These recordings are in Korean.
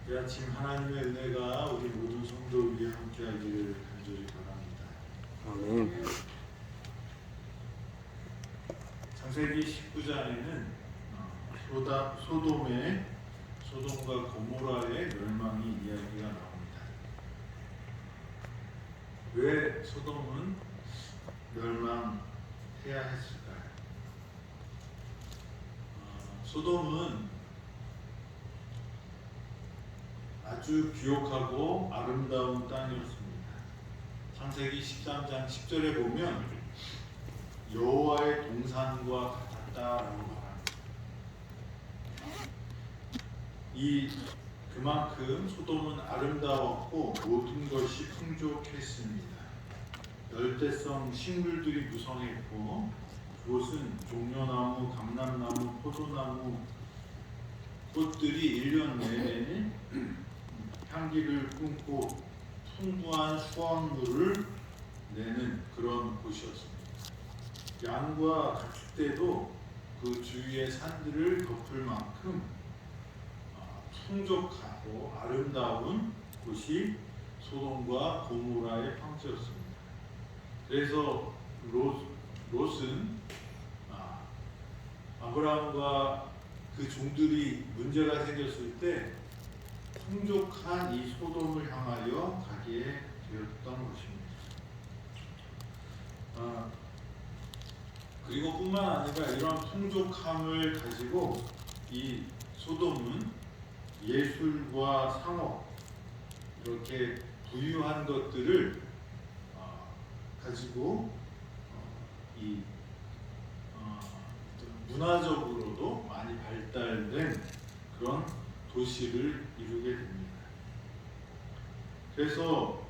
이 아침 하나님의 은혜가 우리 모든 성도 위에 함께하기를 간절히 바랍니다. 아멘. 창세기 19장에는 소돔과 고모라의 멸망이 이야기가 나옵니다. 왜 소돔은 멸망해야 했을까요? 소돔은 아주 비옥하고 아름다운 땅이었습니다. 창세기 13장 10절에 보면 여호와의 동산과 같았다라고 말합니다. 그만큼 소돔은 아름다웠고 모든 것이 풍족했습니다. 열대성 식물들이 무성했고 그곳은 종려나무, 감람나무, 포도나무 꽃들이 1년 내내 향기를 뿜고 풍부한 수확물을 내는 그런 곳이었습니다. 양과 가축대도 그 주위의 산들을 덮을 만큼 풍족하고 아름다운 곳이 소돔과 고모라의 평지였습니다. 그래서 롯은 아브라함과 그 종들이 문제가 생겼을 때 풍족한 이 소돔을 향하여 가게 되었던 것입니다. 그리고 뿐만 아니라 이런 풍족함을 가지고 이 소돔은 예술과 상업 이렇게 부유한 것들을 가지고 이 문화적으로도 많이 발달된 그런 도시를 이루게 됩니다. 그래서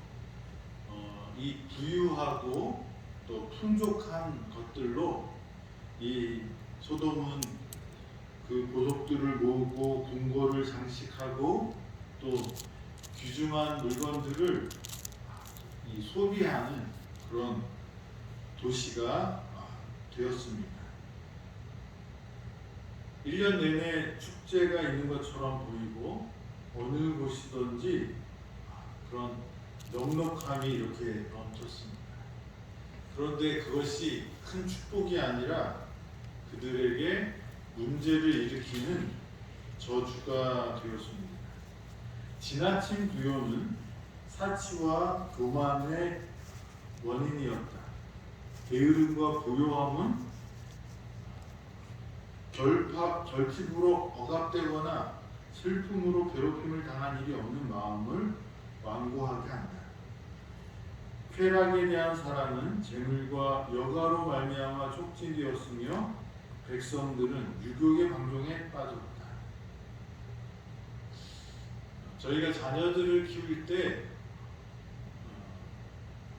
이 부유하고 또 풍족한 것들로 이 소돔은 그 보석들을 모으고 궁궐을 장식하고 또 귀중한 물건들을 소비하는 그런 도시가 되었습니다. 1년 내내 축제가 있는 것처럼 보이고 어느 곳이든지 그런 넉넉함이 이렇게 넘쳤습니다. 그런데 그것이 큰 축복이 아니라 그들에게 문제를 일으키는 저주가 되었습니다. 지나친 부요는 사치와 교만의 원인이었다. 게으름과 고요함은 결핍으로 억압되거나 슬픔으로 괴롭힘을 당한 일이 없는 마음을 완고하게 한다. 쾌락에 대한 사랑은 재물과 여가로 말미암아 촉진되었으며 백성들은 유욕의 방종에 빠졌다. 저희가 자녀들을 키울 때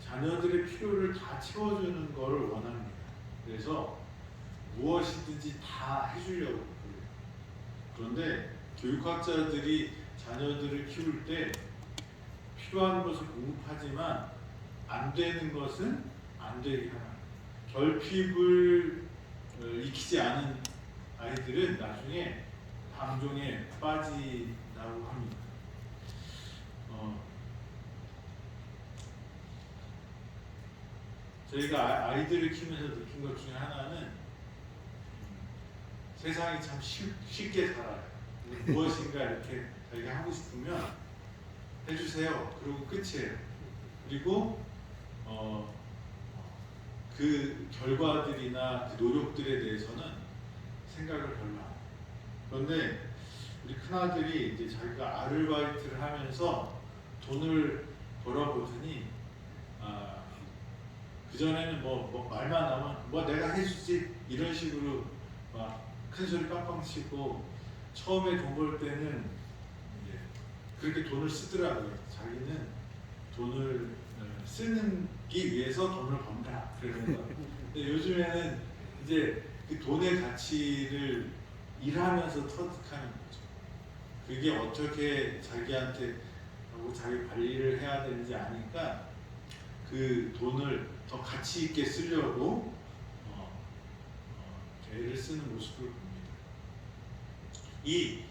자녀들의 필요를 다 채워주는 것을 원합니다. 그래서 무엇이든지 다 해주려고 그래요. 그런데 교육학자들이 자녀들을 키울 때 필요한 것을 공급하지만 안 되는 것은 안 되게 합니다. 결핍을 익히지 않은 아이들은 나중에 방종에 빠진다고 합니다. 저희가 아이들을 키우면서 느낀 것 중에 하나는 세상이 참 쉽게 살아요. 무엇인가 이렇게 자기가 하고 싶으면 해주세요. 그리고 끝이에요. 그리고 그 결과들이나 그 노력들에 대해서는 생각을 별로 안 해요. 그런데 우리 큰아들이 이제 자기가 아르바이트를 하면서 돈을 벌어보더니 그전에는 뭐 말만 하면 뭐 내가 해주지 이런 식으로 막 큰소리 빵빵 치고 처음에 돈 벌 때는 이제 그렇게 돈을 쓰더라고요. 자기는 돈을 쓰기 위해서 돈을 번다 그러면서. 근데 요즘에는 이제 그 돈의 가치를 일하면서 터득하는 거죠. 그게 어떻게 자기한테 하고 자기 관리를 해야 되는지 아니까 그 돈을 더 가치 있게 쓰려고 애를 쓰는 모습을 봅니다. 이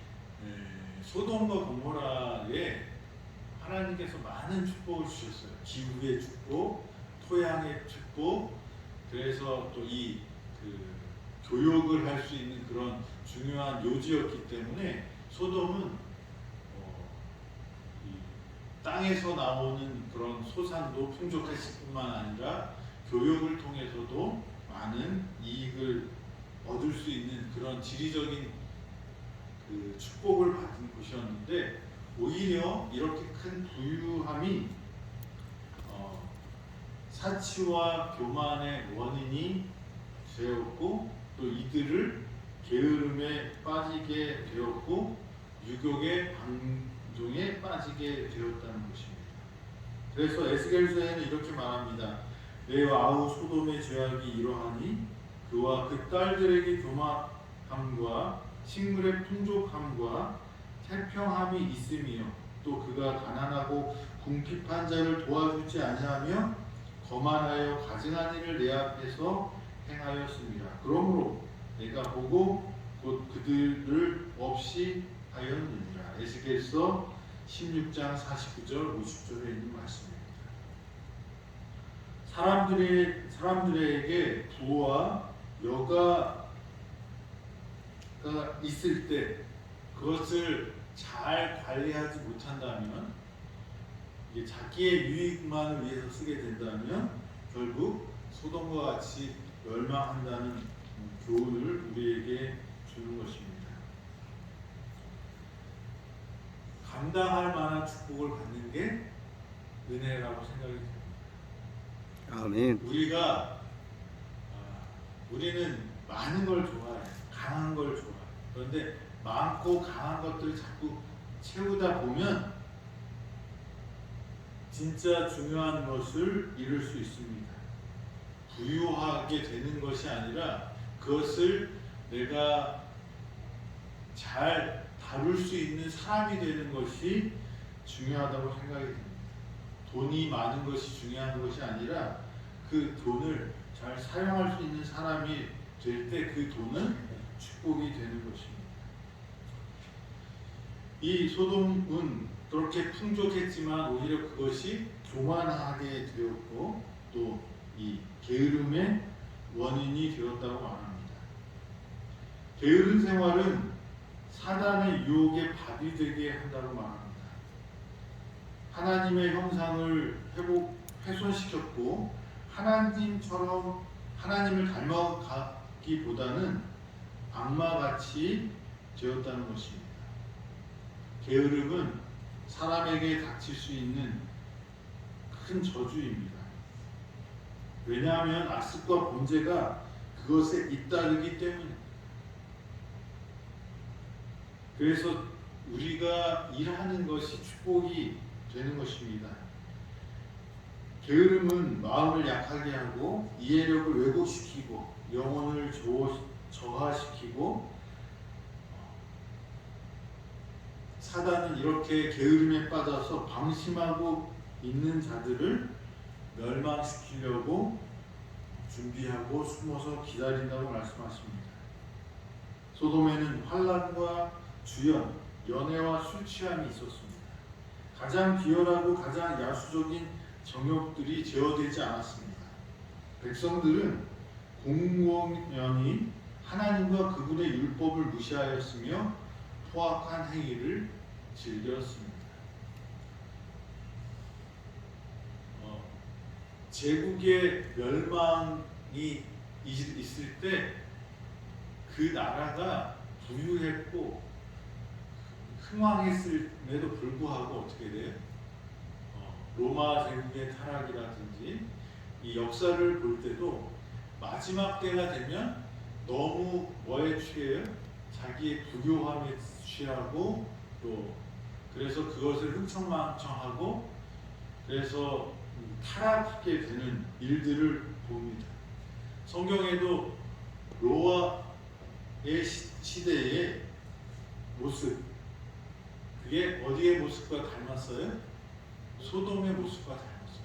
소돔과 고모라에 하나님께서 많은 축복을 주셨어요. 기후의 축복, 토양의 축복. 그래서 또 이 교육을 할 수 있는 그런 중요한 요지였기 때문에 소돔은 이 땅에서 나오는 그런 소산도 풍족했을 뿐만 아니라 교육을 통해서도 많은 이익을 얻을 수 있는 그런 지리적인 축복을 받은 곳이었는데, 오히려 이렇게 큰 부유함이 사치와 교만의 원인이 되었고, 또 이들을 게으름에 빠지게 되었고 유욕의 방종에 빠지게 되었다는 것입니다. 그래서 에스겔서에는 이렇게 말합니다. 내 아우 소돔의 죄악이 이러하니 그와 그 딸들에게 교만함과 식물의 풍족함과 태평함이 있음이요, 또 그가 가난하고 궁핍한 자를 도와주지 아니하며 거만하여 가증한 일을 내 앞에서 행하였습니다. 그러므로 내가 보고 곧 그들을 없이 하였느니라. 에스겔서 16장 49절 50절에 있는 말씀입니다. 사람들에게 부와 여가가 있을 때 그것을 잘 관리하지 못한다면, 이게 자기의 유익만을 위해서 쓰게 된다면 결국 소돔과 같이 멸망한다는 교훈을 우리에게 주는 것입니다. 감당할 만한 축복을 받는 게 은혜라고 생각이 듭니다. 아멘. 우리는 많은 걸 좋아해, 강한 걸 좋아해. 그런데 많고 강한 것들을 자꾸 채우다 보면 진짜 중요한 것을 잃을 수 있습니다. 부유하게 되는 것이 아니라 그것을 내가 잘 다룰 수 있는 사람이 되는 것이 중요하다고 생각이 듭니다. 돈이 많은 것이 중요한 것이 아니라 그 돈을 잘 사용할 수 있는 사람이 될 때 그 돈은 축복이 되는 것입니다. 이 소돔은 그렇게 풍족했지만 오히려 그것이 교만하게 되었고 또 이 게으름의 원인이 되었다고 말합니다. 게으른 생활은 사단의 유혹에 밥이 되게 한다고 말합니다. 하나님의 형상을 훼손시켰고 하나님처럼 하나님을 닮아가기보다는 악마같이 되었다는 것입니다. 게으름은 사람에게 닥칠 수 있는 큰 저주입니다. 왜냐하면 악습과 범죄가 그것에 잇따르기 때문에. 그래서 우리가 일하는 것이 축복이 되는 것입니다. 게으름은 마음을 약하게 하고 이해력을 왜곡시키고 영혼을 저하시키고, 사단은 이렇게 게으름에 빠져서 방심하고 있는 자들을 멸망시키려고 준비하고 숨어서 기다린다고 말씀하십니다. 소돔에는 환난과 주연, 연애와 술 취함이 있었습니다. 가장 비열하고 가장 야수적인 정욕들이 제어되지 않았습니다. 백성들은 공공연히 하나님과 그분의 율법을 무시하였으며 포악한 행위를 즐겼습니다. 제국의 멸망이 있을 때 그 나라가 부유했고 흥왕했음에도 불구하고 어떻게 돼요? 로마 제국의 타락이라든지 이 역사를 볼 때도 마지막 때가 되면 너무 뭐에 취해요? 자기의 부교함에 취하고, 또 그래서 그것을 흥청망청하고 그래서 타락하게 되는 일들을 봅니다. 성경에도 노아의 시대의 모습, 그게 어디의 모습과 닮았어요? 소돔의 모습과 닮았어요.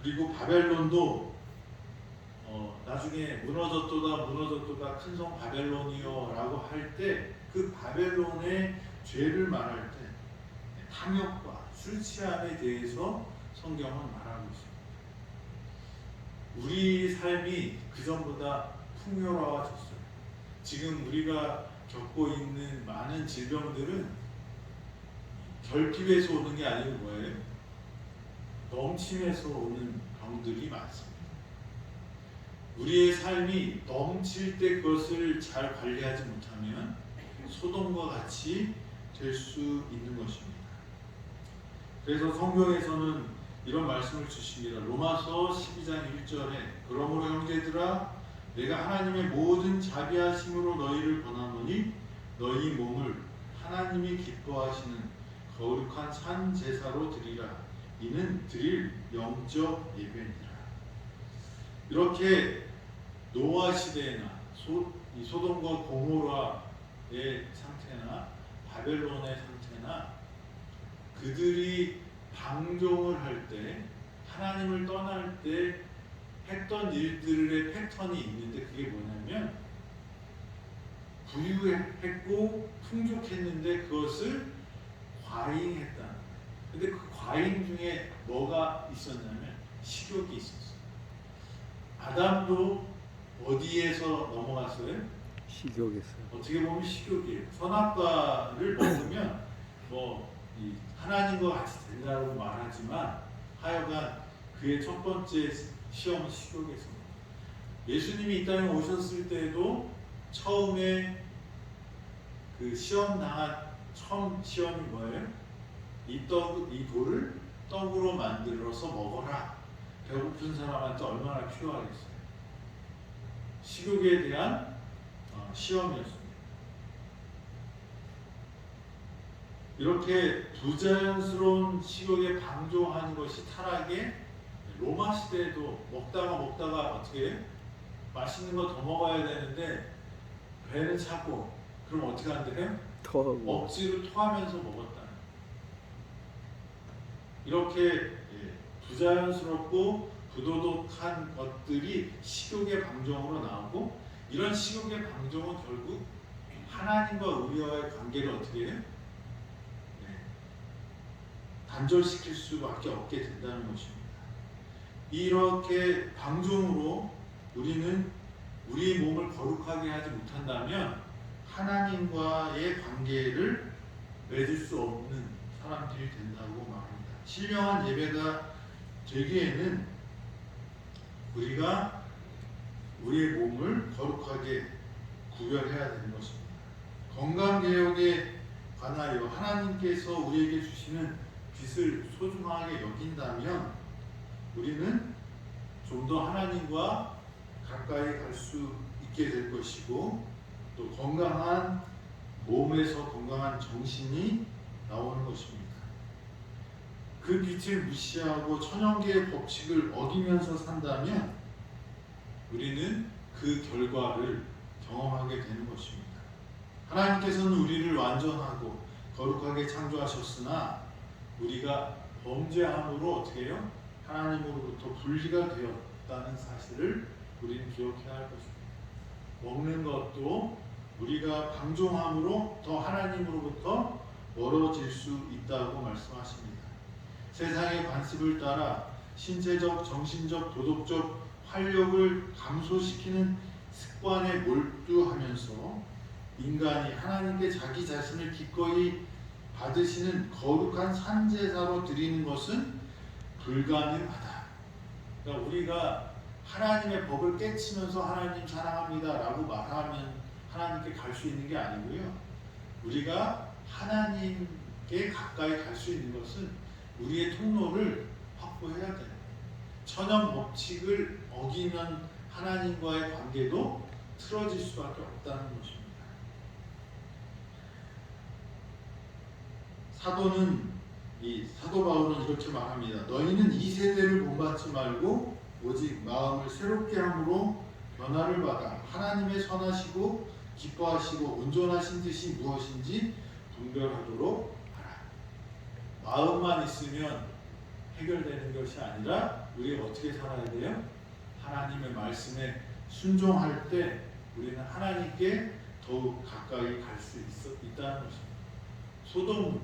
그리고 바벨론도 나중에 무너졌도다 큰 성 바벨론이요 라고 할 때 그 바벨론의 죄를 말할 때 탐욕과 술 취함에 대해서 성경은 말하고 있습니다. 우리 삶이 그전보다 풍요로워졌어요. 지금 우리가 겪고 있는 많은 질병들은 결핍에서 오는 게 아니고 뭐예요? 넘침에서 오는 병들이 많습니다. 우리의 삶이 넘칠 때 그것을 잘 관리하지 못하면 소돔과 같이 될 수 있는 것입니다. 그래서 성경에서는 이런 말씀을 주십니다. 로마서 12장 1절에 그러므로 형제들아 내가 하나님의 모든 자비하심으로 너희를 권하노니 너희 몸을 하나님이 기뻐하시는 거룩한 산 제사로 드리라. 이는 드릴 영적 예배니라. 이렇게 노아 시대나 이 소돔과 고모라의 상태나 바벨론의 상태나 그들이 방종을 할 때 하나님을 떠날 때 했던 일들의 패턴이 있는데 그게 뭐냐면 부유했고 풍족했는데 그것을 과잉했다. 근데 그 과잉 중에 뭐가 있었냐면 식욕이 있었어요. 아담도 어디에서 넘어갔어요? 식욕에서. 어떻게 보면 식욕이에요. 선악과를 먹으면 이 하나님과 같이 된다고 말하지만 하여간 그의 첫 번째 시험은 식욕에서. 예수님이 이 땅에 오셨을 때도 처음에 그 처음 시험이 뭐예요? 이 돌을 떡으로 만들어서 먹어라. 배고픈 사람한테 얼마나 필요하겠어요. 식욕에 대한 시험이었습니다. 이렇게 부자연스러운 식욕에 방종하는 것이 타락의 로마 시대에도 먹다가 어떻게 해요? 맛있는 거 더 먹어야 되는데 배는 차고 그럼 어떻게 한대요? 토하고. 억지로 토하면서 먹었다. 이렇게 부자연스럽고 부도덕한 것들이 식욕의 방종으로 나오고 이런 식욕의 방종은 결국 하나님과 우리와의 관계를 어떻게 해요? 단절시킬 수밖에 없게 된다는 것입니다. 이렇게 방종으로 우리는 우리의 몸을 거룩하게 하지 못한다면 하나님과의 관계를 맺을 수 없는 사람들이 된다고 말합니다. 신령한 예배가 되기에는 우리가 우리의 몸을 거룩하게 구별해야 되는 것입니다. 건강개혁에 관하여 하나님께서 우리에게 주시는 빛을 소중하게 여긴다면 우리는 좀 더 하나님과 가까이 갈 수 있게 될 것이고 또 건강한 몸에서 건강한 정신이 나오는 것입니다. 그 빛을 무시하고 천연계의 법칙을 어기면서 산다면 우리는 그 결과를 경험하게 되는 것입니다. 하나님께서는 우리를 완전하고 거룩하게 창조하셨으나 우리가 범죄함으로 어떻게 해요? 하나님으로부터 분리가 되었다는 사실을 우리는 기억해야 할 것입니다. 먹는 것도 우리가 방종함으로 더 하나님으로부터 멀어질 수 있다고 말씀하십니다. 세상의 관습을 따라 신체적, 정신적, 도덕적 활력을 감소시키는 습관에 몰두하면서 인간이 하나님께 자기 자신을 기꺼이 받으시는 거룩한 산제사로 드리는 것은 불가능하다. 그러니까 우리가 하나님의 법을 깨치면서 하나님 사랑합니다 라고 말하면 하나님께 갈 수 있는 게 아니고요. 우리가 하나님께 가까이 갈 수 있는 것은 우리의 통로를 확보해야 돼요. 천연 법칙을 어기면 하나님과의 관계도 틀어질 수밖에 없다는 것입니다. 사도 바울은 이렇게 말합니다. 너희는 이 세대를 본받지 말고 오직 마음을 새롭게 함으로 변화를 받아 하나님의 선하시고 기뻐하시고 온전하신 뜻이 무엇인지 분별하도록 하라. 마음만 있으면 해결되는 것이 아니라 우리가 어떻게 살아야 돼요? 하나님의 말씀에 순종할 때 우리는 하나님께 더욱 가까이 갈 수 있다는 것입니다. 소돔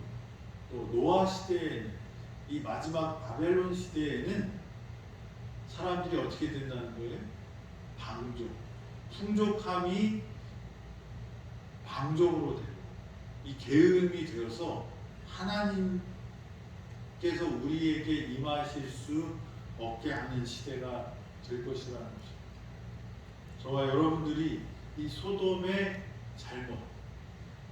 또 노아 시대에는 이 마지막 바벨론 시대에는 사람들이 어떻게 된다는 거예요? 방종, 풍족함이 방종으로 되고 이 게으름이 되어서 하나님께서 우리에게 임하실 수 없게 하는 시대가 될 것이라는 것입니다. 저와 여러분들이 이 소돔의 잘못,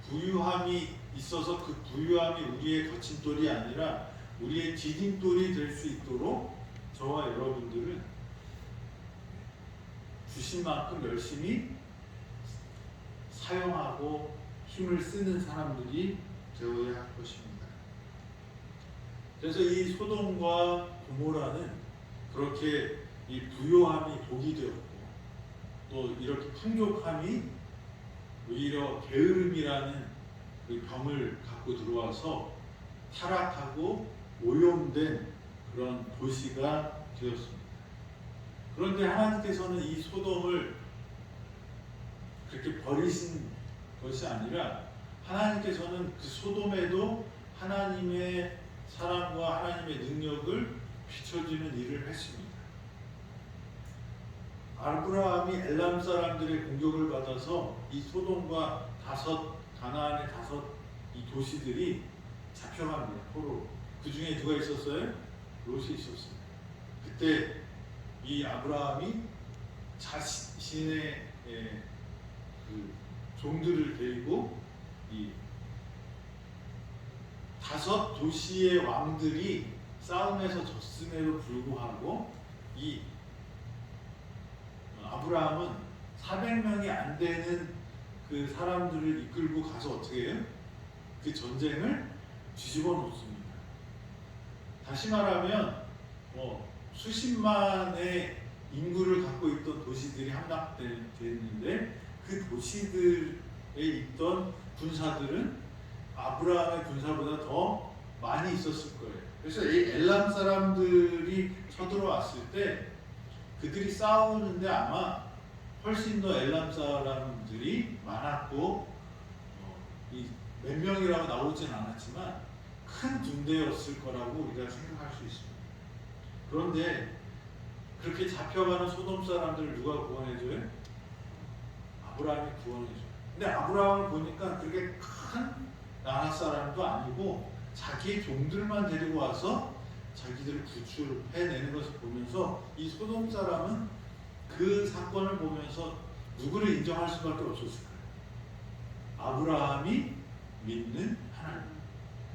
부유함이 있어서 그 부유함이 우리의 거침돌이 아니라 우리의 디딤돌이 될 수 있도록 저와 여러분들은 주신 만큼 열심히 사용하고 힘을 쓰는 사람들이 되어야 할 것입니다. 그래서 이 소돔과 고모라는 그렇게 이 부요함이 복이 되었고 또 이렇게 풍족함이 오히려 게으름이라는 그 병을 갖고 들어와서 타락하고 오염된 그런 도시가 되었습니다. 그런데 하나님께서는 이 소돔을 그렇게 버리신 것이 아니라 하나님께서는 그 소돔에도 하나님의 사랑과 하나님의 능력을 비춰주는 일을 했습니다. 아브라함이 엘람 사람들의 공격을 받아서 이 소돔과 가나안의 이 도시들이 잡혀갑니다. 포로로. 그 중에 누가 있었어요? 롯이 있었어요. 그때 이 아브라함이 자신의 그 종들을 데리고 이 5 도시의 왕들이 싸움에서 졌음에도 불구하고 이 아브라함은 400명이 안 되는 그 사람들을 이끌고 가서 어떻게 해요? 그 전쟁을 뒤집어 놓습니다. 다시 말하면 수십만의 인구를 갖고 있던 도시들이 함락됐는데 그 도시들에 있던 군사들은 아브라함의 군사보다 더 많이 있었을 거예요. 그래서 이 엘람 사람들이 쳐들어왔을 때 그들이 싸우는데 아마 훨씬 더 엘람 사람들이 많았고 몇 명이라고 나오진 않았지만 큰 군대였을 거라고 우리가 생각할 수 있습니다. 그런데 그렇게 잡혀가는 소돔 사람들을 누가 구원해줘요? 아브라함이 구원해줘요. 근데 아브라함을 보니까 그렇게 큰 나라 사람도 아니고 자기의 종들만 데리고 와서 자기들을 구출해내는 것을 보면서 이 소돔 사람은 그 사건을 보면서 누구를 인정할 수밖에 없었을까요? 아브라함이 믿는 하나님.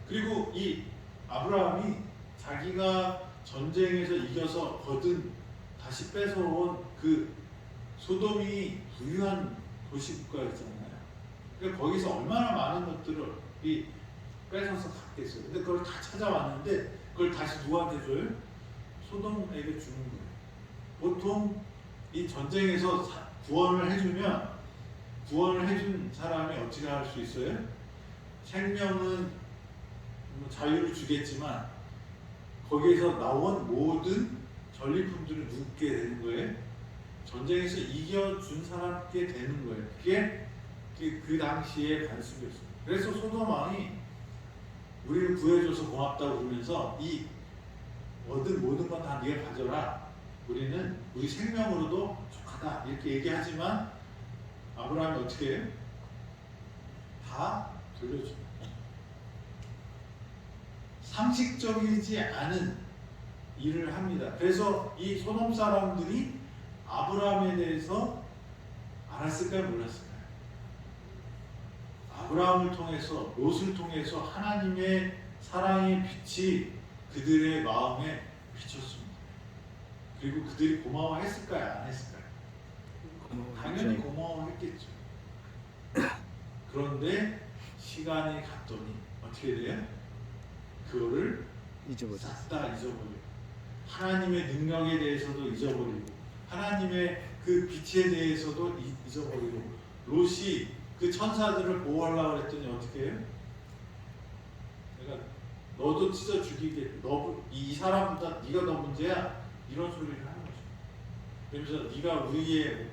그리고 이 아브라함이 자기가 전쟁에서 이겨서 다시 뺏어온 그 소돔이 부유한 도시국가였잖아요. 그러니까 거기서 얼마나 많은 것들을 뺏어서 갔겠어요. 근데 그걸 다 찾아왔는데 그걸 다시 누구한테 줘요? 소돔에게 주는 거예요. 보통 이 전쟁에서 구원을 해준 사람이 어떻게 할 수 있어요? 생명은 자유를 주겠지만 거기에서 나온 모든 전리품들을 누게 되는 거예요. 전쟁에서 이겨준 사람께 되는 거예요. 그게 그 당시의 관습이었어요. 그래서 소돔 왕이 우리를 구해줘서 고맙다고 그러면서 이 얻은 모든 건 다 네가 가져라. 우리는 우리 생명으로도 족하다. 이렇게 얘기하지만 아브라함이 어떻게 해요? 다 돌려줍니다. 상식적이지 않은 일을 합니다. 그래서 이 소돔 사람들이 아브라함에 대해서 알았을까요? 몰랐을까요? 아브라함을 통해서 롯을 통해서 하나님의 사랑의 빛이 그들의 마음에 비쳤습니다. 그리고 그들이 고마워했을까요? 안 했을까요? 당연히 고마워했겠죠. 그런데 시간이 갔더니 어떻게 돼요? 그거를 싹 다 잊어버리고 하나님의 능력에 대해서도 잊어버리고 하나님의 그 빛에 대해서도 잊어버리고 롯이 그 천사들을 보호하려고 했더니 어떻게 해요? 내가 너도 찢어 죽이겠다. 이 사람보다 네가 더 문제야. 이런 소리를 하는 거죠. 그러면서 네가 우리의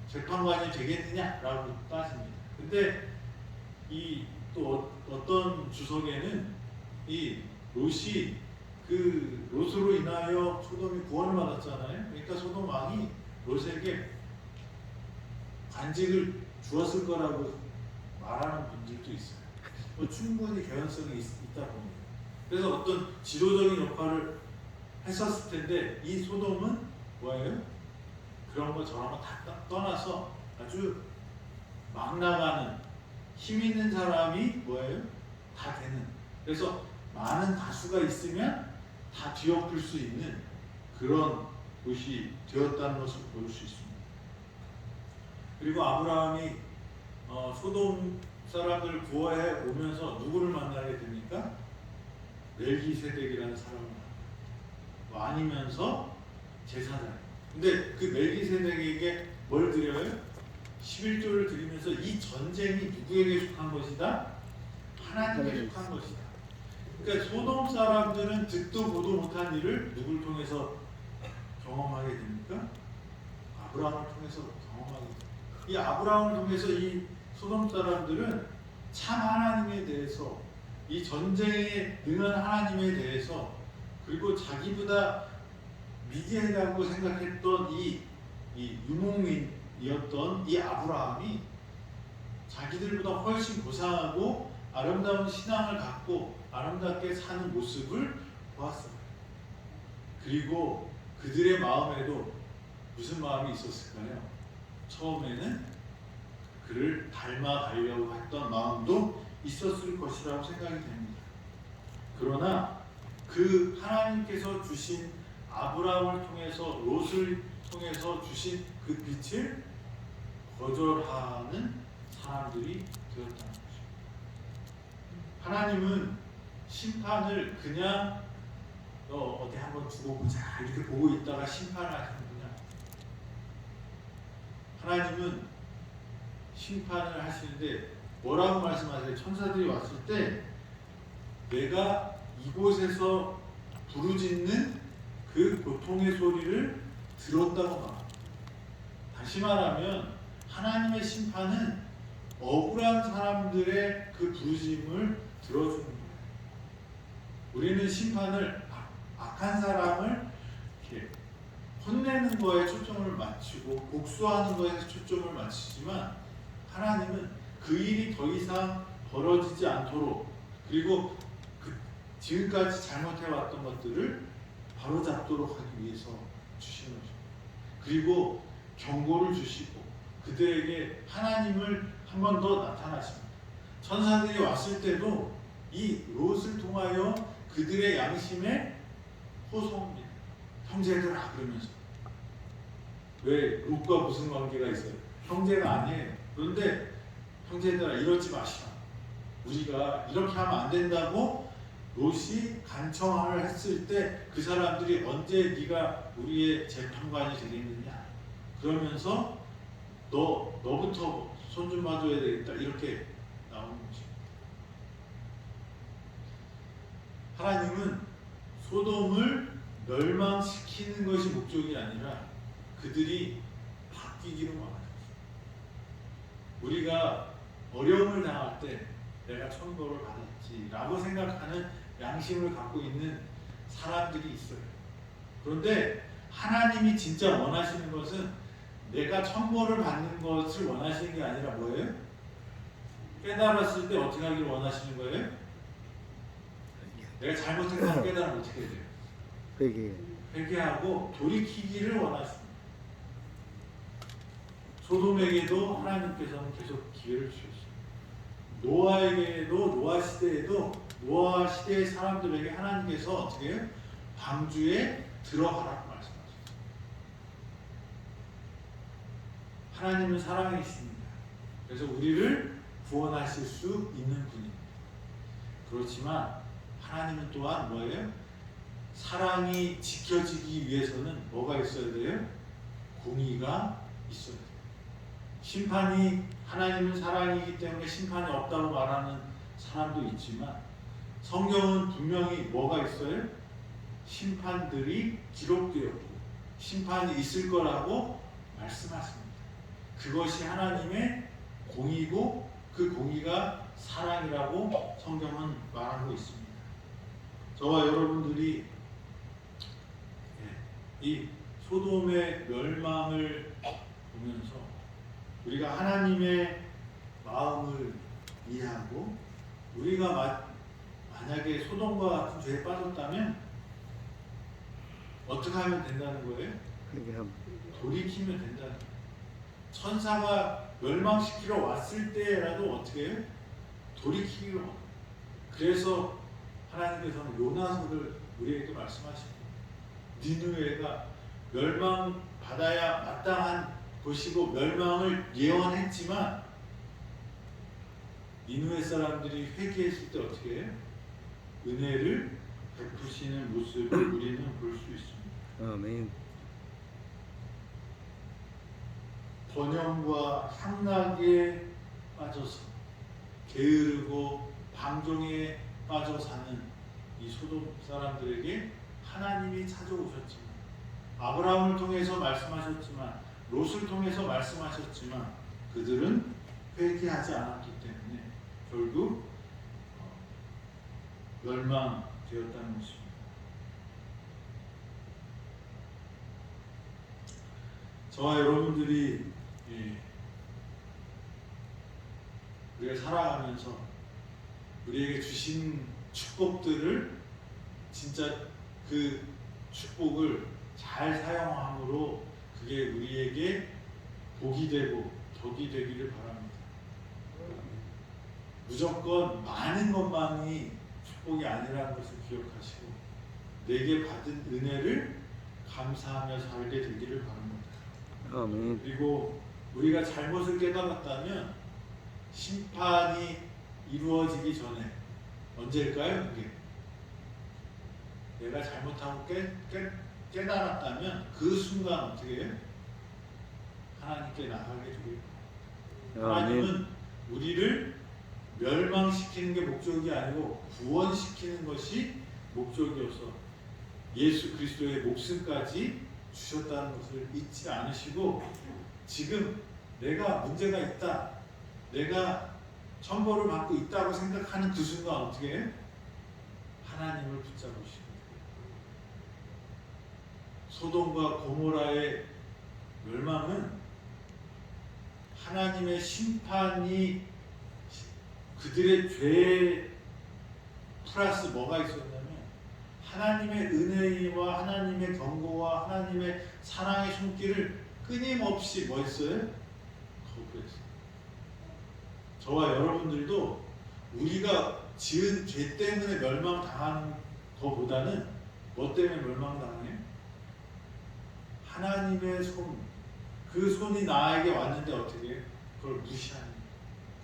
재판관이 되겠느냐라고 따집니다. 근데 이 또 어떤 주석에는 이 롯이 그 롯으로 인하여 소돔이 구원을 받았잖아요. 그러니까 소돔 왕이 롯에게 관직을 주었을 거라고 말하는 분들도 있어요. 뭐 충분히 개연성이 있다 봅니다. 그래서 어떤 지도적인 역할을 했었을 텐데 이 소돔은 뭐예요? 그런 거 저런 거 다 떠나서 아주 막 나가는 힘 있는 사람이 뭐예요? 다 되는. 그래서 많은 다수가 있으면 다 뒤엎을 수 있는 그런 곳이 되었다는 것을 볼 수 있습니다. 그리고 아브라함이 소돔 사람들을 구원해 오면서 누구를 만나게 됩니까? 멜기세덱이라는 사람을 아니면서 제사장. 근데 그 멜기세덱에게 뭘 드려요? 11조를 드리면서 이 전쟁이 누구에게 속한 것이다? 하나님께 속한 것이다. 그러니까 소돔 사람들은 듣도 보도 못한 일을 누굴 통해서 경험하게 됩니까? 아브라함을 통해서 경험하게 됩니다. 이 아브라함을 통해서 이 소돔 사람들은 참 하나님에 대해서, 이 전쟁에 능한 하나님에 대해서, 그리고 자기보다 미개하다고 생각했던 이 유목민이었던 이 아브라함이 자기들보다 훨씬 고상하고 아름다운 신앙을 갖고 아름답게 사는 모습을 보았어요. 그리고 그들의 마음에도 무슨 마음이 있었을까요? 처음에는 그를 닮아가려고 했던 마음도 있었을 것이라고 생각이 됩니다. 그러나 그 하나님께서 주신 아브라함을 통해서 롯을 통해서 주신 그 빛을 거절하는 사람들이 되었다는 것입니다. 하나님은 심판을 그냥 어디 한번 두고 보자 이렇게 보고 있다가 심판을 하시는구나. 하나님은 심판을 하시는데 뭐라고 말씀하세요? 천사들이 왔을 때 내가 이곳에서 부르짖는 그 고통의 소리를 들었다고 말합니다. 다시 말하면 하나님의 심판은 억울한 사람들의 그 부르짖음을 들어주는 거예요. 우리는 심판을 악한 사람을 이렇게 혼내는 거에 초점을 맞추고 복수하는 거에 초점을 맞추지만 하나님은 그 일이 더 이상 벌어지지 않도록, 그리고 지금까지 잘못해왔던 것들을 바로잡도록 하기 위해서 주시는 거죠. 그리고 경고를 주시고 그들에게 하나님을 한 번 더 나타나십니다. 천사들이 왔을 때도 이 롯을 통하여 그들의 양심에 호소합니다. 형제들아 그러면서. 왜 롯과 무슨 관계가 있어요? 형제가 아니에요. 그런데 형제들아 이러지 마시라. 우리가 이렇게 하면 안 된다고 롯이 간청을 했을 때 그 사람들이 언제 네가 우리의 재판관이 되겠느냐 그러면서 너부터 손 좀 봐줘야 되겠다 이렇게 나오는 거죠. 하나님은 소돔을 멸망시키는 것이 목적이 아니라 그들이 바뀌기로 말합니다. 우리가 어려움을 당할 때 내가 천벌을 받았지라고 생각하는 양심을 갖고 있는 사람들이 있어요. 그런데 하나님이 진짜 원하시는 것은 내가 천벌을 받는 것을 원하시는 게 아니라 뭐예요? 깨달았을 때 어떻게 하기를 원하시는 거예요? 내가 잘못한 걸 깨달으면 어떻게 돼요? 회개하고 돌이키기를 원하십니다. 소돔에게도 하나님께서는 계속 기회를 주셨어요. 노아에게도, 노아 시대에도 노아 시대의 사람들에게 하나님께서 어떻게 해요? 방주에 들어가라고 말씀하셨어요. 하나님은 사랑이십니다. 그래서 우리를 구원하실 수 있는 분입니다. 그렇지만 하나님은 또한 뭐예요? 사랑이 지켜지기 위해서는 뭐가 있어야 돼요? 공의가 있어야 돼요. 심판이, 하나님은 사랑이기 때문에 심판이 없다고 말하는 사람도 있지만 성경은 분명히 뭐가 있어요? 심판들이 기록되었고 심판이 있을 거라고 말씀하십니다. 그것이 하나님의 공의고 그 공의가 사랑이라고 성경은 말하고 있습니다. 저와 여러분들이 이 소돔의 멸망을 보면서 우리가 하나님의 마음을 이해하고 우리가 만약에 소돔과 같은 죄에 빠졌다면 어떻게 하면 된다는 거예요? 회개함. 돌이키면 된다는 거예요. 천사가 멸망시키러 왔을 때라도 어떻게 해요? 돌이키기로 합니다. 그래서 하나님께서는 요나서를 우리에게 말씀하십니다. 니느웨가 멸망받아야 마땅한 곳이고 멸망을 예언했지만 니느웨 사람들이 회개했을 때 어떻게 해요? 은혜를 베푸시는 모습을 우리는 볼 수 있습니다. 아멘. 번영과 향락에 빠져서 게으르고 방종에 빠져 사는 이 소돔 사람들에게 하나님이 찾아오셨지만 아브라함을 통해서 말씀하셨지만 롯을 통해서 말씀하셨지만 그들은 회개하지 않았기 때문에 결국 멸망되었다는 것입니다. 저와 여러분들이 우리가 살아가면서 우리에게 주신 축복들을 진짜 그 축복을 잘 사용함으로 그게 우리에게 복이 되고 덕이 되기를 바랍니다. 무조건 많은 것만이 축복이 아니라는 것을 기억하시고 내게 받은 은혜를 감사하며 살게 되기를 바랍니다. 아멘. 그리고 우리가 잘못을 깨달았다면 심판이 이루어지기 전에 언제일까요? 그게 내가 잘못하고 깨달았다면 그 순간 어떻게 해요? 하나님께 나가게 되길 바랍니다. 하나님은 우리를 멸망시키는 게 목적이 아니고 구원시키는 것이 목적이어서 예수 그리스도의 목숨까지 주셨다는 것을 잊지 않으시고 지금 내가 문제가 있다, 내가 천벌을 받고 있다고 생각하는 그 순간 어떻게 해? 하나님을 붙잡으시고 소돔과 고모라의 멸망은 하나님의 심판이 그들의 죄 플러스 뭐가 있었냐면 하나님의 은혜와 하나님의 경고와 하나님의 사랑의 손길을 끊임없이 뭐 했어요? 거부했어요. 저와 여러분들도 우리가 지은 죄 때문에 멸망당하는 것보다는 뭐 때문에 멸망당해요? 하나님의 손, 그 손이 나에게 왔는데 어떻게 해요? 그걸 무시하는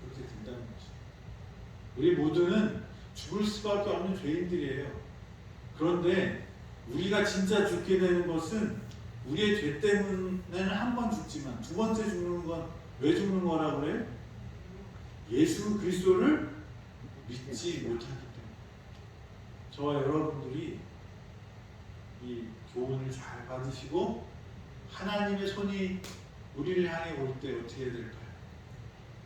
그렇게 된다는 거죠. 우리 모두는 죽을 수밖에 없는 죄인들이에요. 그런데 우리가 진짜 죽게 되는 것은 우리의 죄 때문에는 한 번 죽지만 두 번째 죽는 건 왜 죽는 거라고 그래요? 예수 그리스도를 믿지 못하기 때문에. 저와 여러분들이 이 교훈을 잘 받으시고 하나님의 손이 우리를 향해 올 때 어떻게 해야 될까요?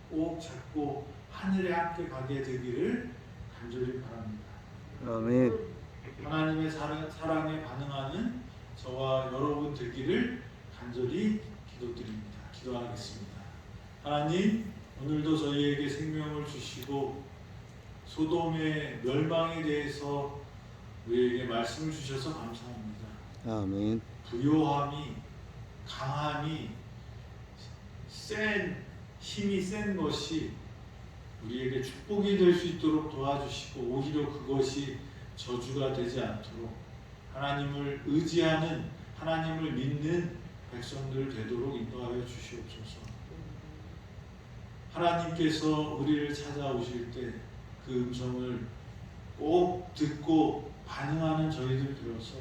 꼭 잡고 하늘에 함께 가게 되기를 간절히 바랍니다. 아멘. 하나님의 사랑에 반응하는 저와 여러분 되기를 간절히 기도드립니다. 기도하겠습니다. 하나님, 오늘도 저희에게 생명을 주시고 소돔의 멸망에 대해서 우리에게 말씀을 주셔서 감사합니다. 아멘. 부요함이, 강함이, 힘이 센 것이 우리에게 축복이 될 수 있도록 도와주시고 오히려 그것이 저주가 되지 않도록 하나님을 의지하는, 하나님을 믿는 백성들 되도록 인도하여 주시옵소서. 하나님께서 우리를 찾아오실 때 그 음성을 꼭 듣고 반응하는 저희들 되어서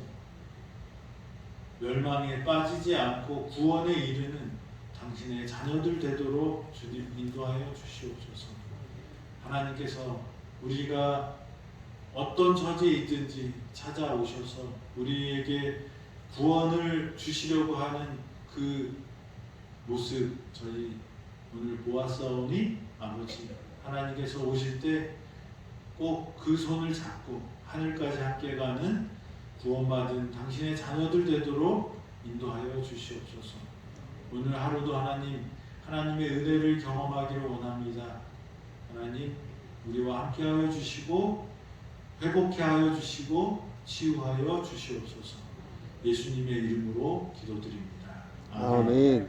멸망에 빠지지 않고 구원에 이르는 당신의 자녀들 되도록 주님 인도하여 주시옵소서. 하나님께서 우리가 어떤 처지에 있든지 찾아오셔서 우리에게 구원을 주시려고 하는 그 모습 저희 오늘 보았사오니 아버지 하나님께서 오실 때 꼭 그 손을 잡고 하늘까지 함께 가는 구원받은 당신의 자녀들 되도록 인도하여 주시옵소서. 오늘 하루도 하나님의 은혜를 경험하기를 원합니다. 하나님, 우리와 함께하여 주시고 회복케 하여 주시고 치유하여 주시옵소서. 예수님의 이름으로 기도드립니다. 아멘.